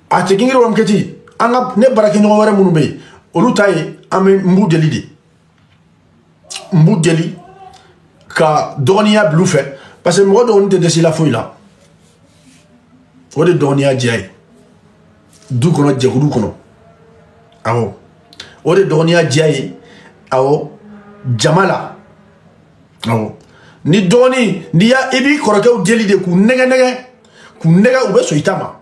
a te gingiro am keti anga ne baraki no wara munu be olu tay am mbu deli ka doniya blu fait parce que mo do nte de sila foi là o de doniya jay du kono je du kono awo o de doniya jay awo jamala awo ni doni ni ya ibi koroke o deli de ku nega ube so itama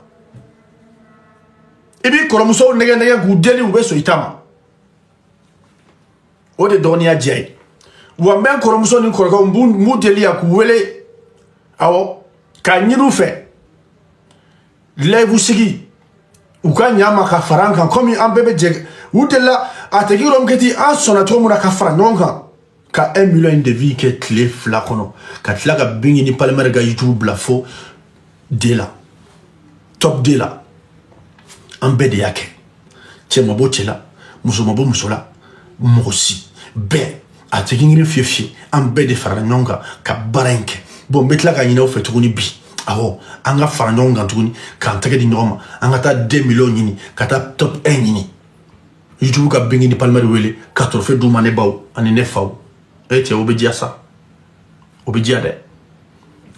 ibi koromuso nega ku deli ube so itama o de doniya jay wa men koromuso ni koroke mbu deli ya ku wele awo ka nyiru fe levu sigi u ka nyama ka faranka komi an bebe jeg udela ategiro mketi an sona to muna ka faranka ka 1 million de vie ke clé flakono ka tlaga bingi ni palmer ga YouTube la fo de la top de la an bede yake che mabo chela musola mosi be ategiro fiefie an bede faranka ka barenke bon betla ka nyina ofetu ni bi awo anga faranka tuguni ka tege di norma anga ta 2 millions ni ka ta top 1 ni YouTube ka bingi ni palmer wele ka trofe du mane baw ani ne faw ete obedia sa obedia de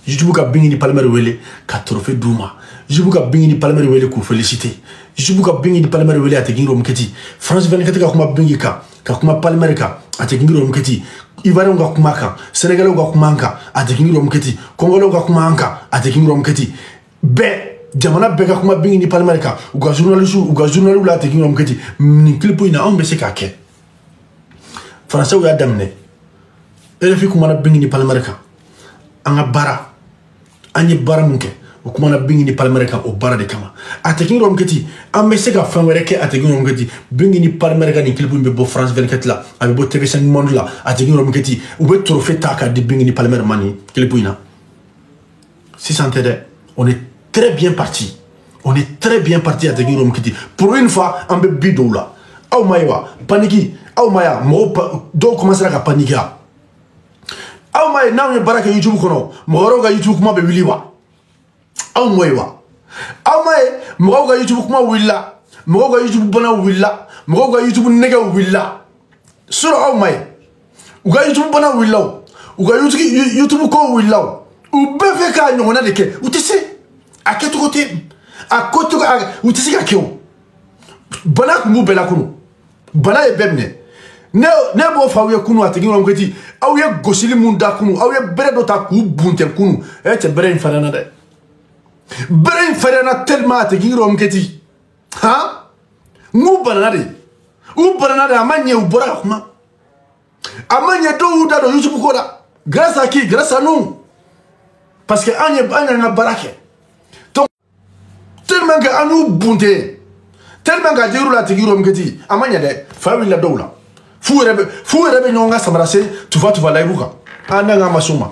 YouTube ka bingi ni palmer wele ka trofe du ma YouTube ka bingi ni palmer wele ku féliciter YouTube ka bingi ni palmer wele ategi rom keti France 24 ka kuma bingi ka kuma palmer ka ategi rom keti Ivoire nga kumaka Senegal nga kumanka ategi rom keti Congo nga kumanka ategi rom keti be jamana beka kuma bingi ni palmer ka uga journaliste la ategi rom keti ni clip ina on bese ka ke français ou ya damne ele fi kuma na bingi ni palmer ka anga bara anye bara munke o kuma na bingi ni palmer ka o bara de kama ategi rom keti am bese ka fanwere ke ategi rom keti bingi ni palmer ka ni clip be bo France 24 la avec bo TV5 monde la ategi rom keti ou be trophée taka de bingi ni palmer mani clip ina si santede on est très bien parti. On est très bien parti à Tegui Romkiti. Pour une fois, on peut bidou là. Aou maïwa, paniquer. Aou maïa, donc commencer à paniquer. Aou maïa, n'a pas baraka YouTube kono. Moroga YouTube kuma be wiliwa. Aou maïwa. Aou maïa, moroga YouTube kuma willa. Moroga YouTube bona willa. Moroga YouTube nega willa. Sur aou maïa. Uga YouTube bona willa. Uga YouTube ko willa. Ou beve ka nyona deke. Ou tu sais à quel côté où tu sais qu'à qui Banak mou bela kunu Bana e bebne Ne bo faouye kunu a tegi ngom keti Aouye gosili munda kunu Aouye bere do ta kou bunte kunu te bere infarana de Bere infarana tellement a tegi ngom keti Ha Mou banana de Ou banana de amanye ou bora kuma Amanye do ou da do YouTube koda Grâce à qui? Grâce à nous Parce que anye nga barake tellement que anou bunte tellement que diru la tigi rom keti amanya de famille la doula fu rebe nyonga samarase tu vas live ka ananga masuma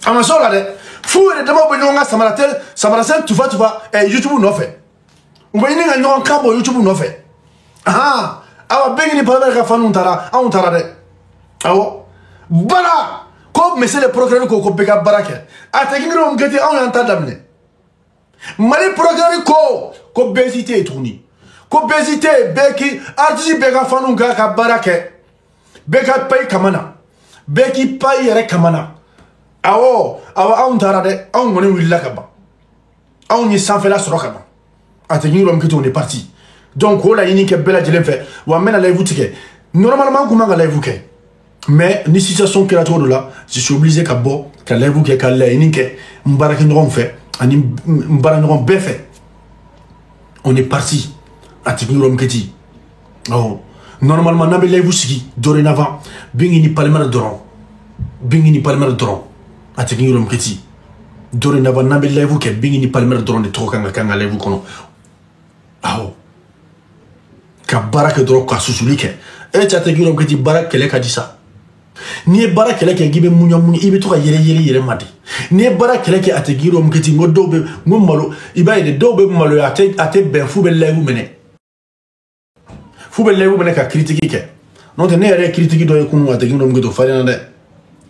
amasola de fu rebe dama be nyonga samarase tu vas YouTube no fait ou be ninga nyonga kambo YouTube no fait aha awa bengi ni palmer ka fanu tara de awo bara ko monsieur le procureur ko beka barake ategi rom keti on anta damne Mali programme ko bezité tourni ko bezité beki artiste beka fanunga ka barake beka pay kamana beki pay yere kamana awo on tarade on ngoni willa kaba on ni sans fela soro kaba ategi rom kiti on est parti donc on a ini ke bela jelen fait wa mena live tike normalement comment ga live ke mais ni situation que la trop de là je suis obligé ka bo ka live ke ka la ini ke mbaraki ndon fait ani mbaranon befe on est parti à Tignurom Keti oh normalement nabe live sigi dorénavant bingi ni palmer doron à Tignurom Keti dorénavant nabe live ke bingi ni palmer doron de trop kanga live kono oh ka baraka doron ka susulike et à Tignurom Keti baraka kele ka disa ni bara kele ke gibe munyo ibe to ka yere mati ni bara kele ke ategiro mketi ngodobe ngomalo iba ide dobe malo ate ben fu be lewu mene ka critique ke non te ne re critique do kunu ategiro mgedo falena de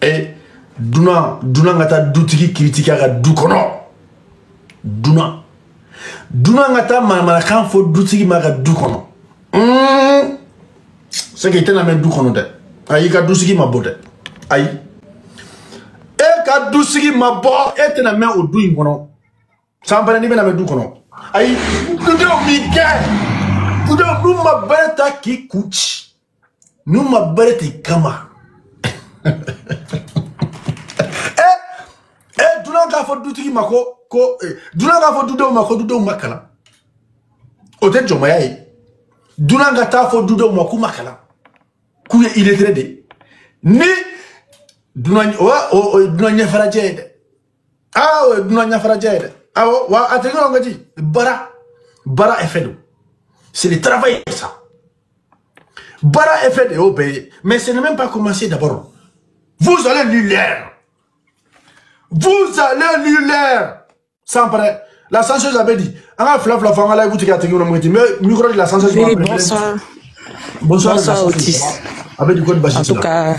e duna ngata dutiki critique ga du kono duna Dunangata Mamarakan for Duti Maga Dukono. C'est que tu n'as même Dukono. Aïe, Kadusiki ma bode. Aïe. Et Kadusiki ma bo, et tu n'as même au Duingono. Sans pas ni même Dukono. Aïe, nous devons Miguel. Nous devons ma bête qui couche. Nous ma bête kama. Dunanga fo dutigi mako ko dunanga fo dudo mako dudo makala ote jomaya yi dunanga ta fo dudo mako makala ku ye illettré de ni dunanya dunanya farajede dunanya farajede wa atego ngati bara effet c'est le travail ça bara effet de obé mais ce n'est même pas commencé d'abord vous allez lire l'air. Vous allez lire l'air. Sans parler. La censeuse avait dit. Mais micro de la censeuse. Oui, bonsoir. Bonsoir Otis. En tout cas,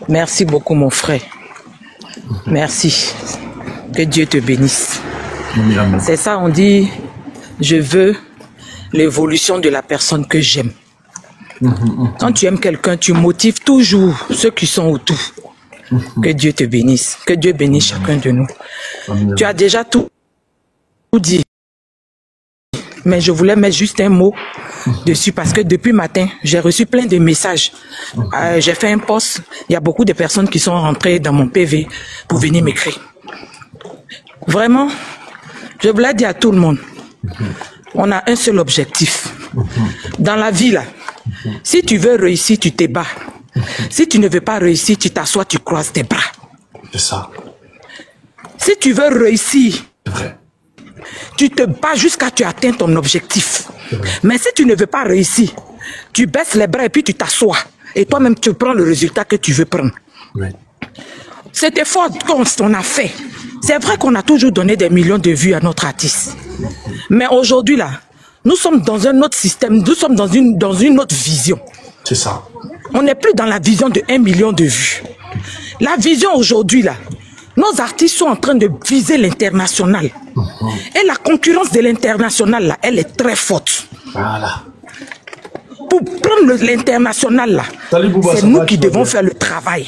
merci beaucoup mon frère. Merci. Que Dieu te bénisse. C'est ça, on dit, je veux l'évolution de la personne que j'aime. Quand tu aimes quelqu'un, tu motives toujours ceux qui sont autour. Que Dieu te bénisse. Que Dieu bénisse chacun de nous. Tu as déjà tout dit. Mais je voulais mettre juste un mot dessus parce que depuis matin, j'ai reçu plein de messages. J'ai fait un post. Il y a beaucoup de personnes qui sont rentrées dans mon PV pour venir m'écrire. Vraiment, je voulais dire à tout le monde, on a un seul objectif. Dans la vie, là, si tu veux réussir, tu te bats. Si tu ne veux pas réussir, tu t'assois, tu croises tes bras. C'est ça. Si tu veux réussir, tu te bats jusqu'à ce que tu atteins ton objectif. Mais si tu ne veux pas réussir, tu baisses les bras et puis tu t'assois. Et toi-même, tu prends le résultat que tu veux prendre. Oui. Cet effort qu'on a fait, c'est vrai qu'on a toujours donné des millions de vues à notre artiste. Mais aujourd'hui, là, nous sommes dans un autre système, nous sommes dans une autre vision. C'est ça. On n'est plus dans la vision de 1 million de vues. La vision aujourd'hui, là, nos artistes sont en train de viser l'international. Et la concurrence de l'international, là, elle est très forte. Voilà. Pour prendre l'international, là, c'est nous qui devons faire le travail.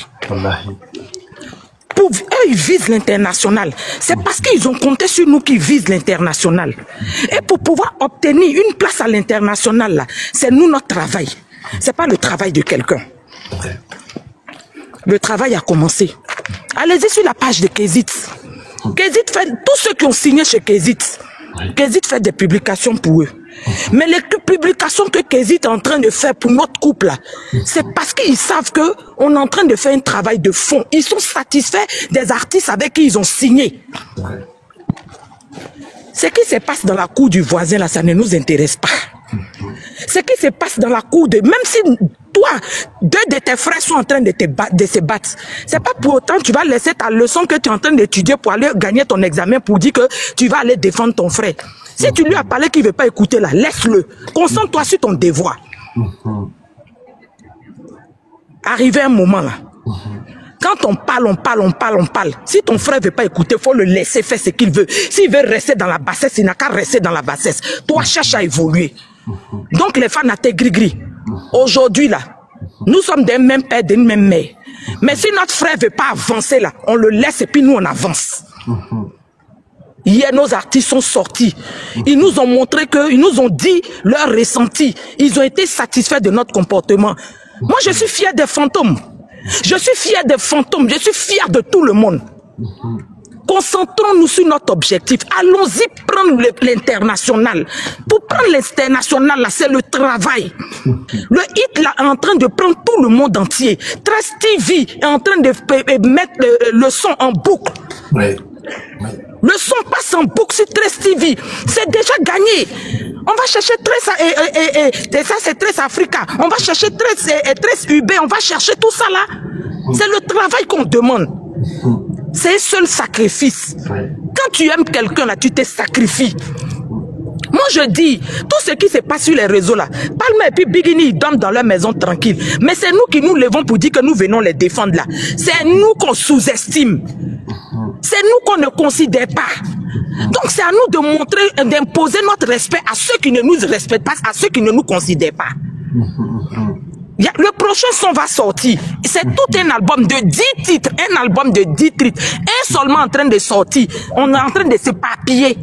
Eux, ils visent l'international. C'est parce qu'ils ont compté sur nous qu'ils visent l'international. Et pour pouvoir obtenir une place à l'international, là, c'est nous notre travail. C'est pas le travail de quelqu'un. Le travail a commencé. Allez-y sur la page de Kezit. Kezit fait, tous ceux qui ont signé chez Kezit, Kezit fait des publications pour eux. Mais les publications que Kezit est en train de faire pour notre couple, c'est parce qu'ils savent qu'on est en train de faire un travail de fond. Ils sont satisfaits des artistes avec qui ils ont signé. Ce qui se passe dans la cour du voisin, là, ça ne nous intéresse pas. Ce qui se passe dans la cour de... Même si toi, 2 de tes frères sont en train de se battre, c'est pas pour autant que tu vas laisser ta leçon que tu es en train d'étudier pour aller gagner ton examen pour dire que tu vas aller défendre ton frère. Si tu lui as parlé qu'il ne veut pas écouter là, laisse-le. Concentre-toi sur ton devoir. Arrivé un moment là, quand on parle. Si ton frère ne veut pas écouter, il faut le laisser faire ce qu'il veut. S'il veut rester dans la bassesse, il n'a qu'à rester dans la bassesse. Toi, cherche à évoluer. Donc les fans à tes gris-gris. Aujourd'hui là, nous sommes des mêmes pères, des mêmes mères. Mais si notre frère ne veut pas avancer là, on le laisse et puis nous on avance. Hier, nos artistes sont sortis. Ils nous ont montré ils nous ont dit leur ressenti. Ils ont été satisfaits de notre comportement. Moi, je suis fier des fantômes. Je suis fier des fantômes. Je suis fier de tout le monde. Concentrons-nous sur notre objectif. Allons-y prendre l'international. Pour prendre l'international, là, c'est le travail. Le hit là est en train de prendre tout le monde entier. Trace TV est en train de mettre le son en boucle. Oui. Le son passe en boucle sur Trace TV. C'est déjà gagné. On va chercher Trace ça c'est Trace Africa. On va chercher Trace UB. On va chercher tout ça là. C'est le travail qu'on demande. C'est un seul sacrifice. Quand tu aimes quelqu'un là, tu te sacrifies. Moi je dis, tout ce qui se passe sur les réseaux là, Palma et puis Bigini, ils dorment dans leur maison tranquille. Mais c'est nous qui nous levons pour dire que nous venons les défendre là. C'est nous qu'on sous-estime. C'est nous qu'on ne considère pas. Donc c'est à nous de montrer, d'imposer notre respect à ceux qui ne nous respectent pas, à ceux qui ne nous considèrent pas. Le prochain son va sortir. C'est tout un album de 10 titres. Un album de 10 titres. Un seulement en train de sortir. On est en train de s'éparpiller.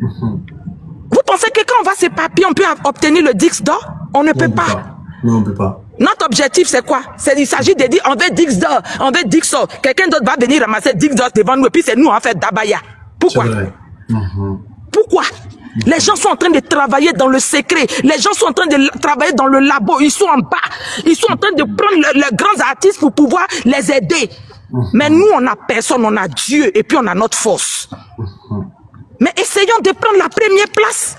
Vous pensez que quand on va s'éparpiller, on peut obtenir le disque d'or? On ne peut pas. Non, on ne peut pas. Notre objectif, c'est quoi? Il s'agit de dire, on veut disque d'or, on veut disque d'or. Quelqu'un d'autre va venir ramasser disque d'or devant nous et puis c'est nous en fait d'abaya. Pourquoi? Pourquoi? Les gens sont en train de travailler dans le secret. Les gens sont en train de travailler dans le labo. Ils sont en bas. Ils sont en train de prendre les grands artistes pour pouvoir les aider. Mais nous, on n'a personne. On a Dieu et puis on a notre force. Mais essayons de prendre la première place.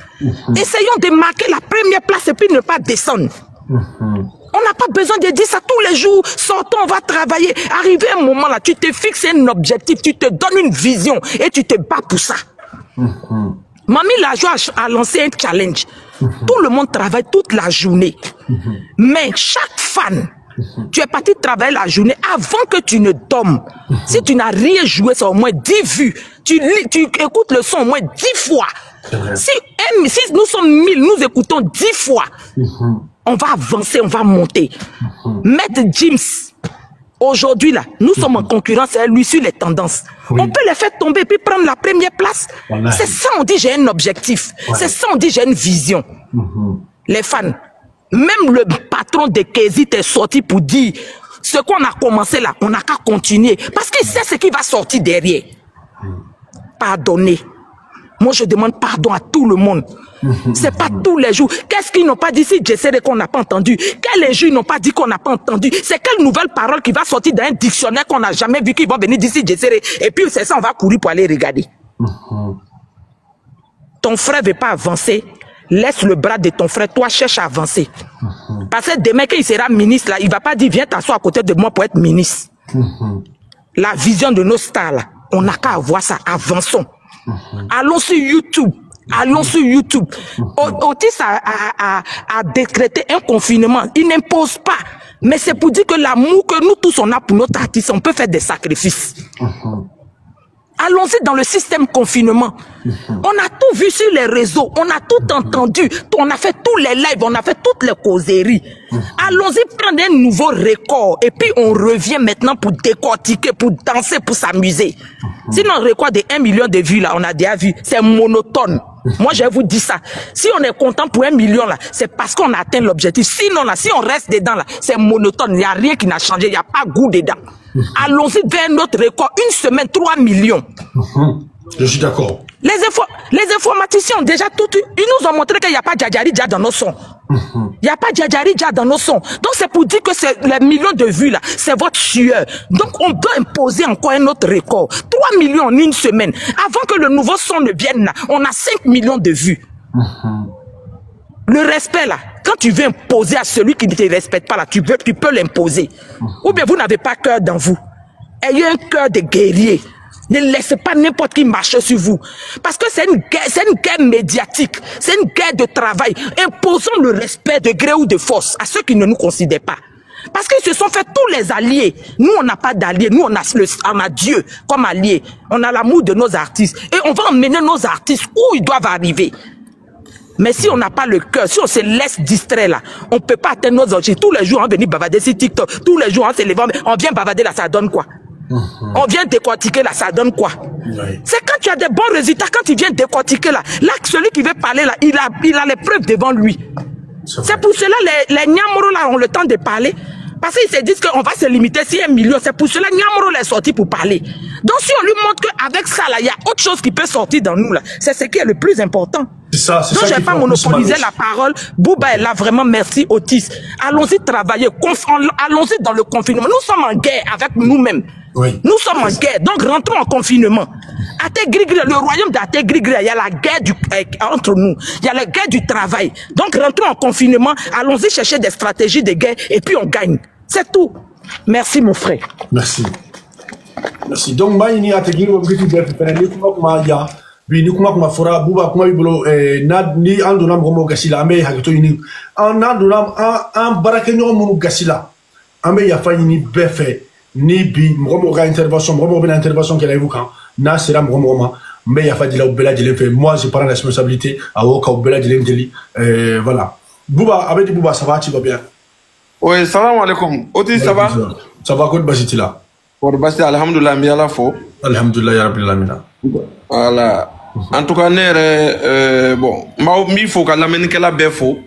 Essayons de marquer la première place et puis ne pas descendre. On n'a pas besoin de dire ça tous les jours. Sortons, on va travailler. Arrivé un moment là, tu te fixes un objectif, tu te donnes une vision et tu te bats pour ça. Mamie Lajoie a lancé un challenge. Tout le monde travaille toute la journée. Mais chaque fan, tu es parti travailler la journée avant que tu ne dormes. Si tu n'as rien joué, c'est au moins 10 vues. Tu écoutes le son au moins 10 fois. Si nous sommes 1000, nous écoutons 10 fois. On va avancer, on va monter. Maître James, aujourd'hui là, nous sommes en concurrence avec lui sur les tendances. On peut les faire tomber et puis prendre la première place. C'est ça, on dit j'ai un objectif. C'est ça, on dit j'ai une vision. Les fans, même le patron de Kézit est sorti pour dire ce qu'on a commencé là, on n'a qu'à continuer. Parce qu'il sait ce qui va sortir derrière. Pardonnez. Moi, je demande pardon à tout le monde. C'est pas tous les jours. Qu'est-ce qu'ils n'ont pas dit si j'essaie qu'on n'a pas entendu? Quels jours ils n'ont pas dit qu'on n'a pas entendu? C'est quelle nouvelle parole qui va sortir d'un dictionnaire qu'on n'a jamais vu, qui vont venir d'ici j'essaie? Et puis c'est ça, on va courir pour aller regarder. Ton frère ne veut pas avancer. Laisse le bras de ton frère. Toi, cherche à avancer. Parce que demain, quand il sera ministre, là, il ne va pas dire viens t'asseoir à côté de moi pour être ministre. La vision de nos stars, là, on n'a qu'à avoir ça. Avançons. Allons sur YouTube. Allons sur YouTube. Otis a décrété un confinement. Il n'impose pas. Mais c'est pour dire que l'amour que nous tous on a pour notre artiste, on peut faire des sacrifices. Allons-y dans le système confinement. On a tout vu sur les réseaux. On a tout entendu. On a fait tous les lives. On a fait toutes les causeries. Allons-y prendre un nouveau record. Et puis on revient maintenant pour décortiquer, pour danser, pour s'amuser. Sinon, un record de 1 million de vues, là, on a déjà vu. C'est monotone. Moi, je vous dis ça. Si on est content pour 1 million, là, c'est parce qu'on a atteint l'objectif. Sinon, là, si on reste dedans, là, c'est monotone. Il n'y a rien qui n'a changé. Il n'y a pas goût dedans. Allons-y vers notre record. Une semaine, 3 millions. Je suis d'accord. Les informaticiens ont déjà tout. Ils nous ont montré qu'il n'y a pas Djadjaridja dans nos sons. Il n'y a pas Djadjaridja dans nos sons. Donc c'est pour dire que les millions de vues là, c'est votre sueur. Donc on doit imposer encore un autre record. 3 millions en une semaine. Avant que le nouveau son ne vienne là, on a 5 millions de vues. Le respect là, quand tu veux imposer à celui qui ne te respecte pas là, tu peux l'imposer. Ou bien vous n'avez pas cœur dans vous. Ayez un cœur de guerrier. Ne laissez pas n'importe qui marcher sur vous. Parce que c'est une guerre médiatique. C'est une guerre de travail. Imposons le respect de gré ou de force à ceux qui ne nous considèrent pas. Parce qu'ils se sont fait tous les alliés. Nous, on n'a pas d'alliés. Nous, on a Dieu comme allié. On a l'amour de nos artistes. Et on va emmener nos artistes où ils doivent arriver. Mais si on n'a pas le cœur, si on se laisse distraire là, on ne peut pas atteindre nos objectifs. Tous les jours, on va venir bavader sur TikTok. Tous les jours, on se lève, on vient bavader là, ça donne quoi? On vient décortiquer là, ça donne quoi? C'est quand tu as des bons résultats, quand tu viens décortiquer là, celui qui veut parler là, il a les preuves devant lui. C'est pour cela les Nyamoro là ont le temps de parler. Parce qu'ils se disent qu'on va se limiter si 1 million. C'est pour cela que Nyamoro est sorti pour parler. Donc si on lui montre qu'avec ça là, il y a autre chose qui peut sortir dans nous là, c'est ce qui est le plus important. Ça, donc je ne vais pas monopoliser la parole. Bouba est là, vraiment merci Otis. Allons-y travailler, allons-y dans le confinement. Nous sommes en guerre avec nous-mêmes. Oui. Nous sommes en guerre, donc rentrons en confinement. Le royaume d'Ategrigri, il y a la guerre entre nous. Il y a la guerre du travail. Donc rentrons en confinement, allons-y chercher des stratégies de guerre et puis on gagne. C'est tout. Merci mon frère. Merci. Merci. Donc, ni Ategrigri, ni kuma fora buba kuma bibolo ni andona mo gasila ambe hakito ni andona an barake no mo gasila ambe ya fa ni befe ni bi mo ga intervention mo ben intervention kala evuka na sera mo mais il y a pas de la bella de fait. Moi, je prends la responsabilité à Oka bella de l'Indeli. Voilà. Bouba, avec Bouba, ça va, tu vas bien? Oui, salam alaikum. Otis, ça va? Ça va, quoi de Basiti là? Pour Basiti, alhamdoulilah, mais à la fois. Alhamdoulilah, ya Rabbi Lamina. Voilà. En tout cas, bon, il faut que la mène que la béfo.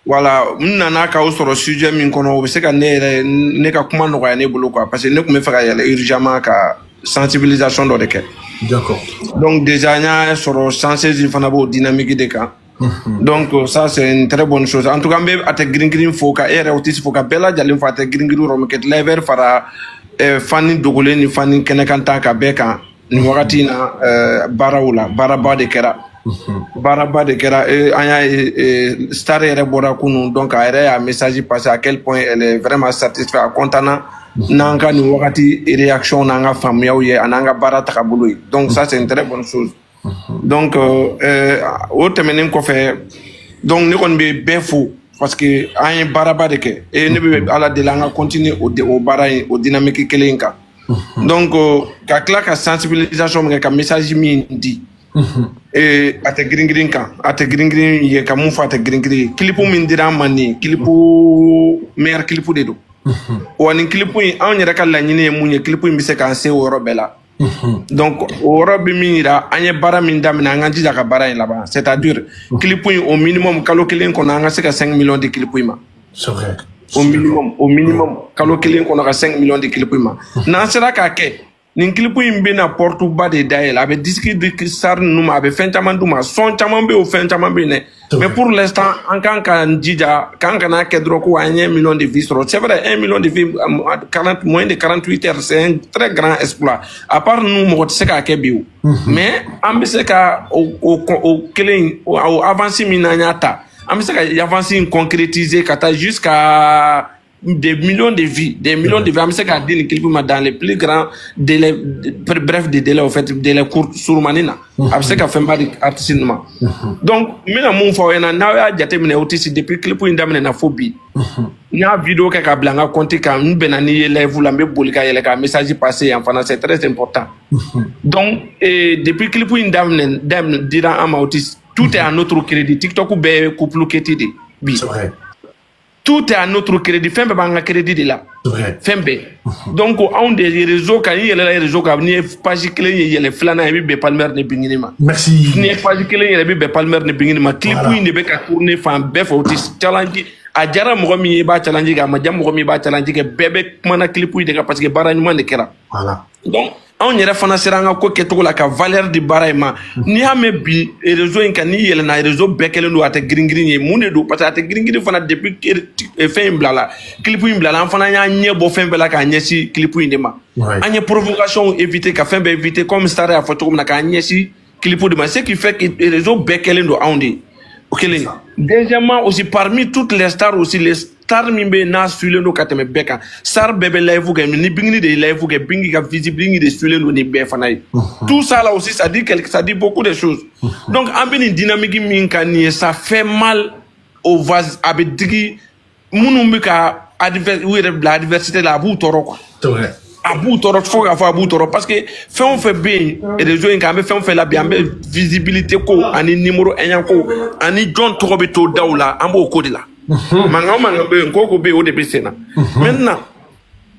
Voilà, nana ka sur le sujet min kono c'est que ne ka kuma no ya ne bolo quoi parce que ne kuma faire ya urgemment ka sensibilisation do de ke. D'accord. Donc déjà nya sur sensibiliser fana bo dynamique de ka. Donc ça c'est une très bonne chose. En tout cas, même à te green faut ka era autis faut ka bella jalin fa te green rom ke lever fara fani dogole ni fani kenekanta ka beka ni wakati na barawula baraba de kera. Baraba de Kera Star et Bora Kunu, donc elle a un message passé à quel point elle est vraiment satisfaite, content. Nanga ni wakati réaction nanga famille ou nanga bara takabulu. Donc ça c'est une très bonne chose. Donc au terme qu'on fait, donc nous on be béfou parce que un baraba de ke et ne be ala de langa continuer au bara au dynamique kelenka. Donc kakla ka sensibilisation ka message mi dit. Ate green kan ate green ye ka mun fa ate green clipu min dira mani clipu meilleur clipu de do woni clipu an yɛrɛ ka laɲini ye mun ye clipu bi se kan se o yɔrɔ bɛɛ la donc o yɔrɔ bi min yira an ye baara min daminɛ an ka jija ka baara in laban c'est à dire clipu au minimum kalo kelen kɔnɔ an ka se ka 5 millions de clipu ma c'est vrai au minimum kalo kelen kɔnɔ ka 5 millions de clipu ma n'an sera k'a kɛ nin clipu in bena porte ba de dayel abe disque de star numa abe fen chaman duma son chaman be o fen chaman be ne mais pour l'instant en kan dija kan kana ke droko 1 million de vues c'est vrai 1 million de vues moins de 48 heures c'est un très grand exploit à part nous mo se ka ke biu mais ambe se ka o kelen o avancer minanyata ambe se ka avancer concrétiser kata jusqu'à des millions de vies, amse ka dini clip ma dans les plus grands délais, bref des délais au fait délais courts sur manina amse ka femba di artisanat donc mina mon fa na ya jate mina otisi depuis clip indamene na phobie na vidéo ka blanga compte ka benani live la me bolika yele ka message passé en fana c'est très important donc depuis clip indamene dira ama otisi tout est à notre crédit TikTok be couple ketidi bi c'est vrai. Tout est à notre crédit. Fin be banga crédit de là. Fin be. Donc on des réseaux quand il y a les réseaux quand ni page clé il y a les flana et be palmer ne binginima. Merci. Ni page clé il y a be palmer ne binginima. Clip ne be ka tourner fan be fautis challenge a jara mo mi ba challenge ga ma jam mo mi ba challenge ke bebe mana clip de ka parce que baranyuma de kera. Voilà. Donc on yɛrɛ fana sera an ka ko kɛcogo la ka valeur di baara in ma n'i y'a mɛn bi réseau in kan n'i yɛlɛnna réseau bɛɛ kɛlen don a tɛ girin-girin ye mun de don parce que a tɛ girin-girin fana depuis fɛn in bilala clip in bilala an fana y'an ɲɛ bɔ fɛn bɛɛ la k'an ɲɛsin clip in de ma an ye provocation éviter ka fɛn bɛɛ éviter comme Star y'a fɔ cogo min na k'an ɲɛsin clip de ma ce qui fait que réseau bɛɛ kɛlen don anw de o kelen deuxièmement aussi parmi toutes les stars aussi les star min be na sulen do ka tɛmɛ bɛɛ kan star bɛɛ bɛ live kɛ ni bingini de live kɛ bingi ka visibilité de sulen do ni bɛɛ fana ye tout ça là aussi ça dit beaucoup de choses donc an bɛ nin dynamique min kan nin ye ça fait mal au vase a bɛ digi minnu bɛ ka u yɛrɛ bila adversité la a b'u tɔɔrɔ quoi a b'u tɔɔrɔ fo k'a fɔ a b'u tɔɔrɔ parce que fɛn o fɛn bɛ yen réseau in kan an bɛ fɛn o fɛn labɛn an bɛ visibilité ko ani numéro ɛɲan ko ani jɔn tɔgɔ bɛ to daw la an b'o ko de la mangan be ko be o de be sena maintenant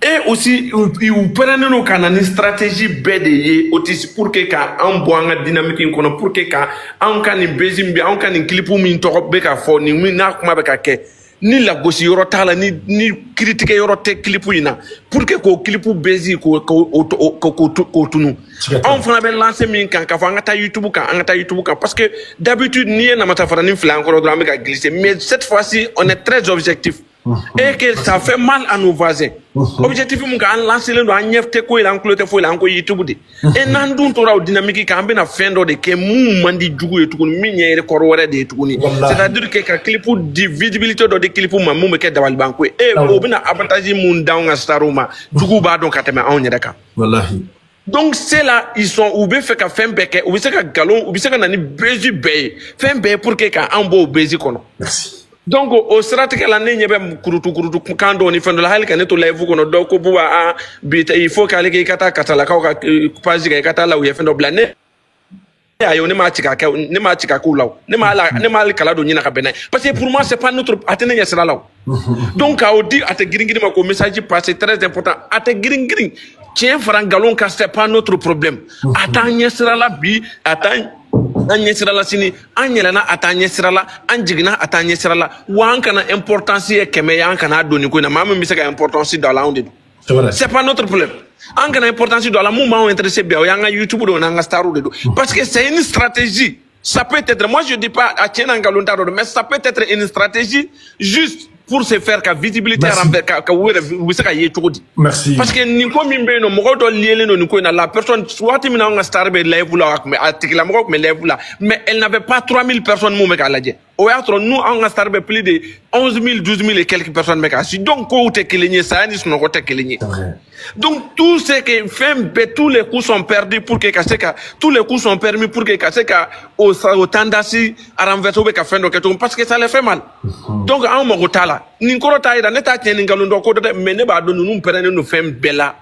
et aussi ils prennent nos canaux stratégie bête de aussi pour que ka en boanga dynamique kono pour que ka en kan bezim bi en kan clipu min to be ka fo ni na kuma be ka ke ni la gosi yoro tala ni critique yoro te clipu ina pour que ko clipu bezi ko tunu on fana be lancer min kan ka fa ngata YouTube kan parce que d'habitude ni na mata fara ni flan ko do am ka glisser mais cette fois-ci on est très objectif et que ça fait mal à nos voisins objectif mun ka an lancer le do an nyefte ko ila an cloté fo ila an ko YouTube de et nan dun to raw dynamique ka be na fendo de ke mu mandi jugu e tukuni min yere ko wore de tukuni c'est-à-dire que ka clipu di visibilité do de clipu ma mu me ke dawal banko e o bina avantage mun down a staruma jugu ba don ka teme an nyeda ka wallahi. Donc c'est là ils sont ou be fait ka fem beke ou be se ka galon ou be se ka nani beji be fem be pour que ka an bo bezi kono merci. Donc au stratégie la ne nyebe kurutu kando ni fendo la hali kaneto live kono do ko buwa a bita il faut qu'aller kata la ka page ka kata la ou yefendo blane ayo ne ma chika kula ne ma kala do nyina ka benay parce que pour moi c'est pas notre atene yesra law donc a odi ate gringiri ma ko message passé très important ate gringiri tien franc galon ka c'est pas notre problème atanya sira la bi atanya sira la sini anyela na atanya sira la anjigna atanya sira la wan kana importance e keme yan kana do ni ko na mama mi saka importance dans la onde c'est pas notre problème en kana importance dans la moment intéressé bien yanga YouTube do na star do parce que c'est une stratégie. Ça peut être, moi je dis pas à Tien Angalonda, mais ça peut être une stratégie juste pour se faire ka visibilité merci. Parce que niko mimbe no mogodo liele no niko na la personne soit mina nga star be live la mais article la mogo mais live là mais elle n'avait pas 3000 personnes mo meka ladje o yatro nous nga star be plus de 11000 12000 et quelques personnes meka si donc ko te kelenye ça ni no ko te kelenye donc tout ce que fait tous les coups sont perdus pour que Kaseka tous les coups sont permis pour que Kaseka au tendasi à renverser be ka fendo parce que ça les fait mal donc en mogotala ni ko taida neta teni ngalondo ko de mais ne ba do nous prendre nous fem bella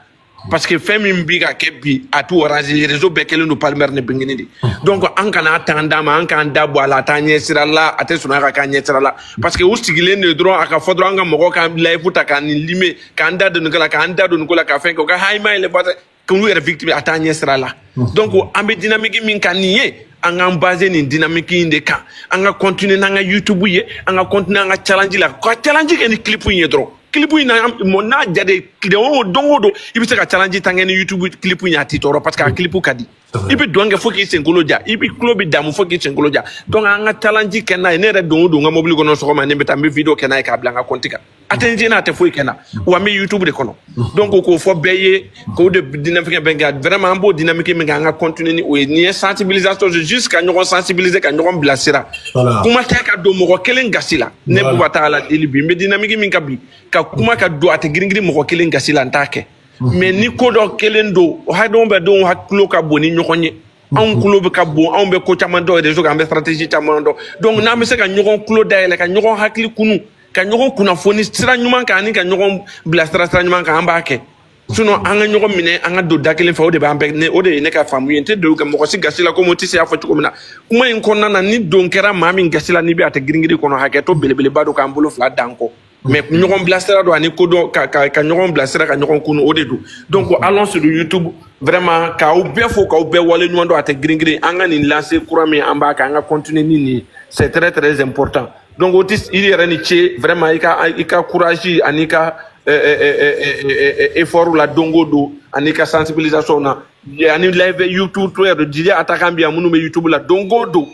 parce que fem mbiga kebi à tout raser réseau bekele no palmer ne bingini donc an kana tanda ma an kan dabo ala tanye sirala ate sunaka kanye sirala parce que ustigile ne dron aka fodro anga mogo kan live ta kan lime kan dado ngala kan dado ngola ka fen ko ka hayma ile bata kunu era victime atanye sirala donc ambe dynamique min kan nié anga basé ni dynamique inde kan anga continuer nanga YouTube ye anga continuer anga challenge la ko challenge ke ni clip ye dro clip ina mo na jade de dongodo ibi se ka challenge tangeni YouTube clip nya titoro parce que clip kadi ibi donge foki sengoloja ibi club damu foki sengoloja donc anga challenge kenna ne re dongodo nga mobile gono so ma nembe tambe video kenna ka blanga kontika attention na te foki kenna wa mi YouTube de kono donc ko fo beye ko de dynamique benga vraiment beau dynamique mi nga continuer ni o ni sensibilisation jusqu'à nous sensibiliser ka nous blasira kuma ta ka do mo kelen gasila ne bu batala dilibi me dynamique mi kabi ka kuma ka do ate gringiri mo kelen gasila ntake mais ni ko do kelen do ha do be do ha klo ka boni nyokonye an klo be ka bo an be ko chamando e rezo ka be stratégie chamando donc na me se ka nyokon klo daele ka nyokon hakli kunu ka nyokon kuna foni sira nyuma ka ni ka nyokon blastra sira nyuma ka ambake sinon anga nyoko mine anga do dakelen fa o de ba ambek ne o de ne ka famu yente do ka mo si gasila ko mo tisi afa ko mina kuma en konna na ni don kera mami gasila ni bi ate gringiri kono haketo belebele bado ka mbolo fla danko mais nyokon blastra do ani ko do ka nyokon blastra ka nyokon kunu o de do donc allons sur YouTube vraiment ka ou be fo ka ou be wale nyundo do ate gringiri anga ni lancer courant mi amba ka anga continuer ni c'est très très important donc otis il y a ni che vraiment ika courage anika effort la dongodo anika sensibilisation na ani live YouTube to de dire attaquant munu me YouTube la dongodo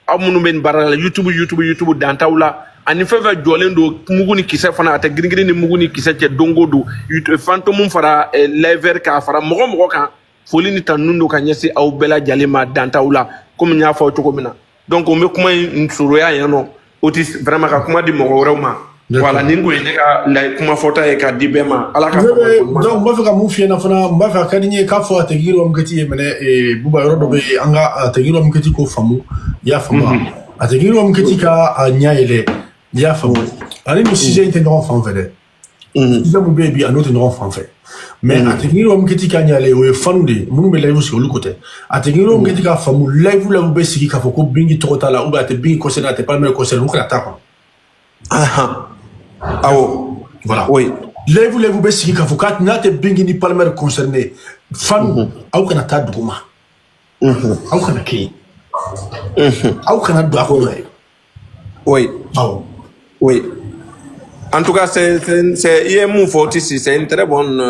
amunu men barala YouTube dantawla ani feva jolendo muguni kisse fana ata gringiri ni muguni kisse ce dongodo YouTube fantomum fara live ka fara mogo kan foli ni tanundo kanyesi au bela jalima dantawla comme nya fa to komina donc on me kuma nsuro ya yano otis vraiment ka kuma di mogo rewma voilà ningo ene ka la kuma fota e ka dibema ala ka donc ba fa mu fiena fana ba fa kadinye ka fo atagiro mkati mene e buba yoro be anga atagiro mkati ko famu ya famu atagiro mkati ka nyaile ya famu ali no sujet était non enfant vele il a mon baby un autre enfant fait mais atagiro mkati ka nyale o fanude munu be live sur le côté atagiro mkati ka famu live la be siki ka foko bingi totala ou ba te bingi ko sena te pas me ko sel ko la tapa ah oh voilà oui vous besi ka fokat na te bingi ni palmer concerné fan au kana ta duma au kana ki au kana do akore oui oh oui en tout cas c'est IM Forti c'est une très bonne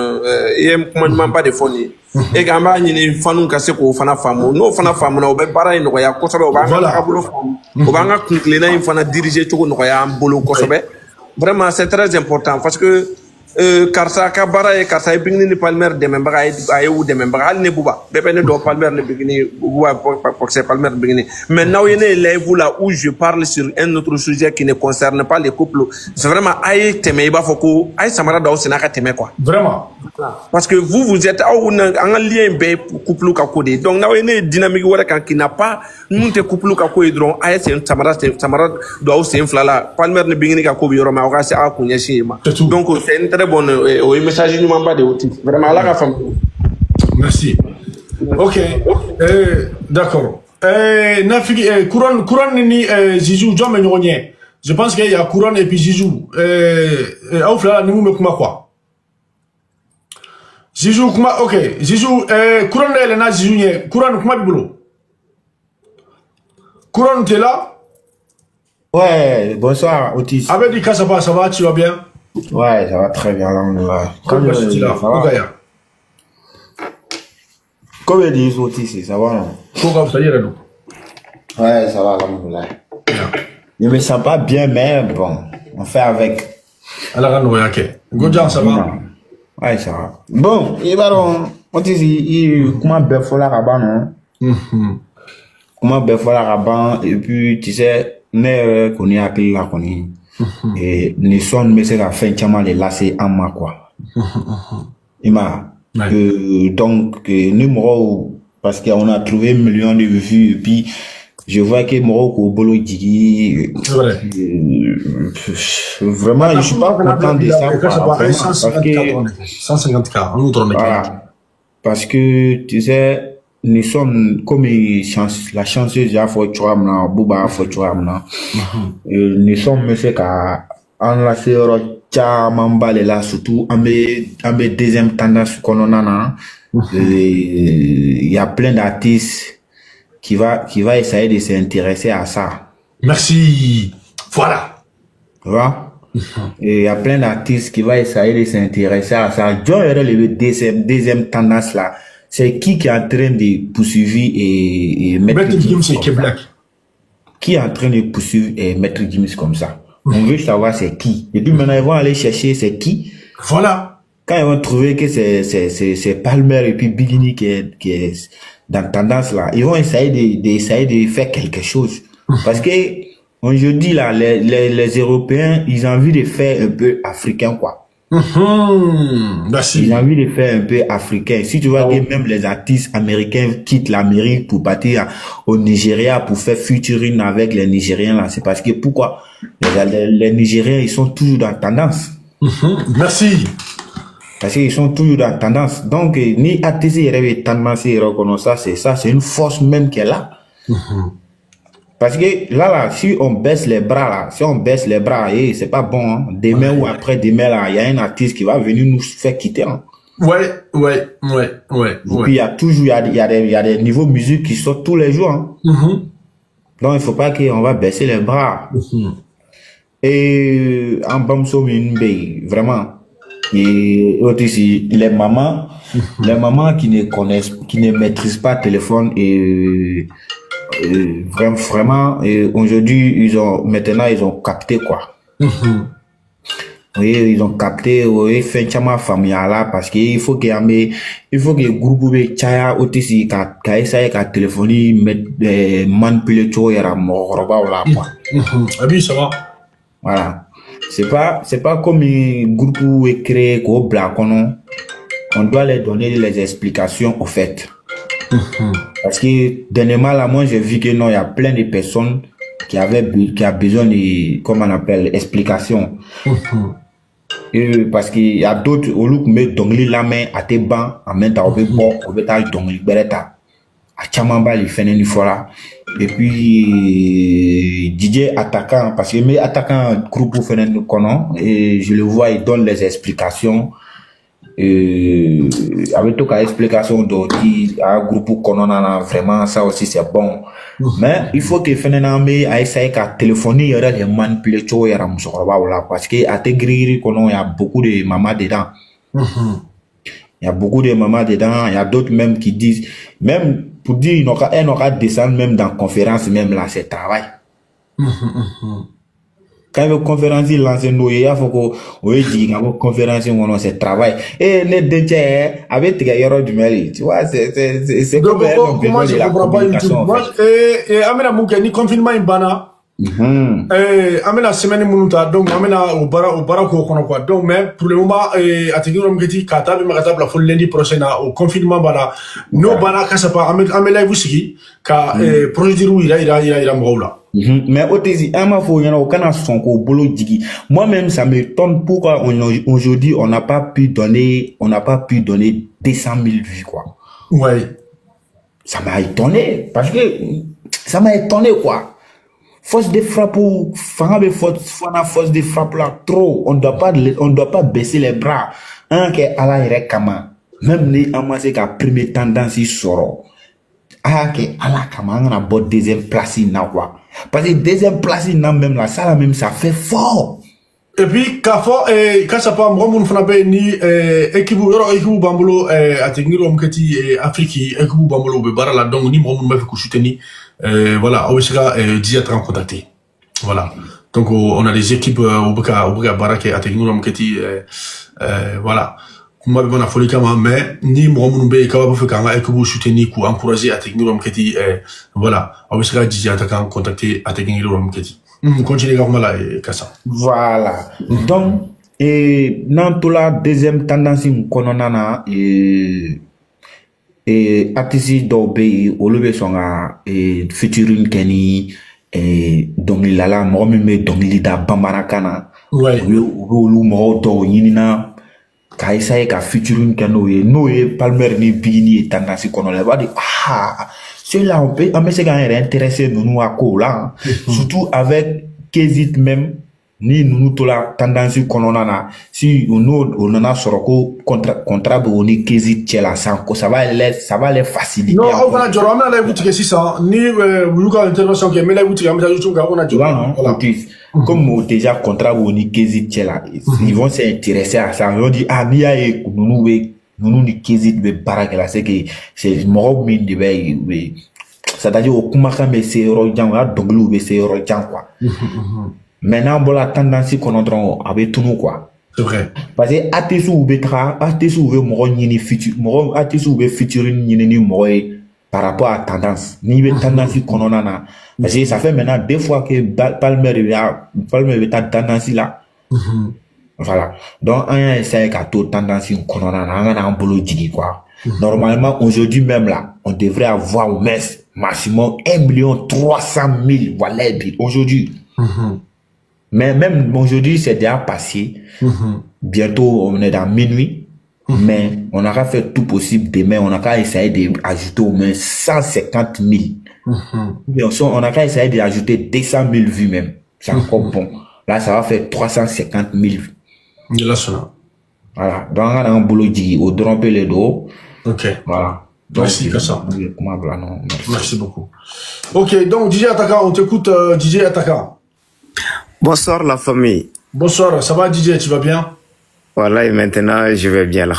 IM commandement pas de folie et gamba ni fanu ka se ko fana famu no fana famu na o be bara ni ko ya ko sobe o ba nga bolo o ba nga kunkle na fana diriger to ko no ya bolo ko sobe vraiment c'est très important parce que karsa ka bara e karsa e bingni ni palmer de memba ay ou de memba al ne buba be ne do palmer ne bingni buba pour c'est palmer bingni maintenant il y a les vous là où je parle sur un autre sujet qui ne concerne pas les couples c'est vraiment ay teme ba foko ay samara do sina ka teme quoi vraiment parce que vous êtes en lien be couple ka kodi donc na une dynamique wala kan qui n'a pas nous te couple ka ko idron ay c'est samara do c'est flala palmer ne bingni ka ko bi yoro ma o ka c'est a kunya shima donc c'est une très bonne message nous m'en de outil vraiment la femme merci ok d'accord Couronne ni Zizou, John Menyonye. Je pense qu'il y a Couronne et puis Zizou. Aoufla, nous me quoi. Zizou, ok. Zizou, Couronne elle na Zizou nye. Couronne, comment boulot? Couronne, t'es là? Ouais, bonsoir, Otis. Avec du cas, ça va, tu vas bien? Ouais, ça va très bien, là. Comme tu là, comme ils disent Otis, ça va, non? Pourquoi ça y est, là, nous? Ouais, ça va, là. Je me sens pas bien, mais bon, on fait avec. Alors, ok. Godjan, ça va? Ouais, ça va. Bon, et bah, Otis, comment bien faut la rabat, non? Comment bien faut la rabat, et puis, tu sais, mais qu'on est à qui là, qu'on est. Et les sons, mais c'est la fin, tellement les lasser en ma, quoi. Il m'a. Donc, numéro, parce qu'on a trouvé 1 million de vues, et puis, je vois que Morocco, Bolo Digi, vraiment, je suis pas content de ça, parce que, tu sais, nous sommes comme la chanceuse, Bouba, nous sommes, monsieur, enlacé Mambale là, surtout, en deuxième tendance qu'on a, il y a plein d'artistes qui va essayer de s'intéresser à ça. Merci. Voilà. Tu vois? Et il y a plein d'artistes qui va essayer de s'intéresser à ça. John est le deuxième tendance là. C'est qui est en train de poursuivre et mettre qui est en train de poursuivre et mettre Gims comme ça. On veut savoir c'est qui. Et puis maintenant ils vont aller chercher c'est qui. Voilà. Quand ils vont trouver que c'est Palmer et puis Bigini qui est dans tendance là, ils vont essayer de faire quelque chose. Parce que aujourd'hui là, les Européens, ils ont envie de faire un peu africain quoi. Merci. Ils ont envie de faire un peu africain. Si tu vois que même les artistes américains quittent l'Amérique pour partir au Nigeria pour faire featuring avec les Nigériens là, c'est parce que pourquoi les Nigériens ils sont toujours dans tendance. Merci. Parce qu'ils sont toujours dans tendance. Donc, ni ATC rêve tendance et reconnaître ça, c'est une force même qui est là. Parce que là, si on baisse les bras, c'est pas bon, hein. Demain ou après-demain, là, il y a un artiste qui va venir nous faire quitter, hein. Ouais. Et puis, il y a toujours, il y a des niveaux musique qui sortent tous les jours, hein. Donc, il faut pas qu'on va baisser les bras. Et, en Bamso Minbe, vraiment. Et aussi les mamans qui ne connaissent, qui ne maîtrisent pas le téléphone et vraiment aujourd'hui maintenant ils ont capté quoi. Oui, ils ont capté fait chama familial là parce que il faut que groupe be chaya otisi ka essayer ka téléphoner mettre manipuler tout yara moroba là quoi. Abi ça va. Voilà. C'est pas comme un groupe où est créé qu'au black on doit leur donner les explications au fait. Parce que dernièrement là moi j'ai vu que non il y a plein de personnes qui a besoin de comment on appelle explications. Et parce qu'il y a d'autres au lieu de mettre dongli la main à tes bancs en même temps on peut t'aller dongli beretta à chamamba les fenêtres une fois là. Et puis DJ attaquant parce que mes attaquants groupe pour faire nous connaît et je le vois il donne les explications avec tout cas explication d'ordi à groupe qu'on a vraiment ça aussi c'est bon mais il faut que finalement à essayer qu'à téléphoner il y aura des manipuler tout il y a là parce que à te griller qu'on il y a beaucoup de mamans dedans. Il y a beaucoup de mamans dedans, il y a d'autres même qui disent, même pour dire, elle n'aura descendre même dans conférence, même là, c'est travail. Quand il y a une conférence, il lance nous, il faut qu'on dit, quand une conférence, c'est travail. Et les deux, avec tes héros du mairie, tu vois, c'est comme comment je comprends pas YouTube. Moi, Amina Moukeni, confinement, il bana. Amena semaine munuta donc amena au bara ko kono quoi donc mais pour le moment atigino mgeti kata bi magata la fo lundi prochain au confinement bala no bana kasapa amela busiki ka procédure ira mawla. Mais otezi ama fo yana okana son ko bolo digi moi-même ça m'étonne pourquoi aujourd'hui on n'a pas pu donner 200 000 vues quoi. Ouais. ça m'a étonné. Parce que ça m'a étonné, quoi. Force de frappe, force de frappe là, trop. On doit pas baisser les bras. Un qui est à la kama. Même les amassés qui a première tendance, ils sortent. Ah, qui est à la kama, on a beau deuxième place, quoi. Parce que deuxième place, même là, ça, même, ça fait fort. Et puis, quand ça part, moi, mon frère, ni, équipe Bambolo, à technique, on kati, Afrique, équipe Bambolo, Bebara, là, donc, ni, moi, mon frère, soutenir, voilà, on sera, direct en contacté. Voilà. Donc, on a des équipes, au Baka, Barak, à technique, on kati, voilà. Moi, on a folie quand même, mais, ni, moi, mon frère, quand on fait quand équipe soutenir, ou encourager à technique, on kati, voilà. On sera direct en contacté, à technique, on kati. Continuez comme là, Kassa. Voilà. Donc, et dans la deuxième tendance, qu'on a, et artistes d'obé, au lieu de son featuring Kenny, et donc il a la mort, mais donc il a Bambarakana. Ouais. Ou mort d'o, yinina, Kaisa et ka featuring Kenny, Noé, Palmer, ni Bini, tendance qu'on a là, ah, ceux-là, on peut, mais c'est quand même intéressé, nous, à quoi, là. Surtout avec Kézit même, ni nous, tout la tendance qu'on a, si nous, on en a sur le contrat, on est Kézit, ça va les faciliter. Non, on va dire, on a la boutique, c'est ça, ni, vous avez intervention qui est, mais la boutique, on a dit, on a dit, voilà. Comme déjà contrat, on est Kézit, ils vont s'intéresser à ça. Ils vont dire, ah, ni à nous ni Kézit be barak la c'est que c'est mort min de be c'est-à-dire au kumaka mais c'est rojan là donglu be c'est rojan quoi. Maintenant bon la tendance qu'on entend avec tout nous quoi. C'est vrai. Parce que artiste ou betra artiste ou be moro ni futur moro artiste ou be featuring ni moro par rapport à tendance ni be tendance qu'on en a parce que ça fait maintenant deux fois que Palmer est à tendance là. Voilà. Donc, on a essayé qu'à toute tendance, on a un boulot digi, quoi. Normalement, aujourd'hui même là, on devrait avoir au maximum 1 300 000 voilà, aujourd'hui. Mais même aujourd'hui, c'est déjà passé. Bientôt, on est dans minuit. Mais on aura fait tout possible demain. On aura essayé d'ajouter au moins 150 000. On aura essayé d'ajouter 200 000 vues même. C'est encore bon. Là, ça va faire 350 000 vues. Voilà. Donc, on a un boulot dit au tromper les dos. Ok. Voilà. Donc, merci, Kassa. Merci beaucoup. Ok, donc, DJ Ataka, on t'écoute, DJ Ataka. Bonsoir, la famille. Bonsoir, ça va, DJ, tu vas bien? Voilà, et maintenant, je vais bien, là.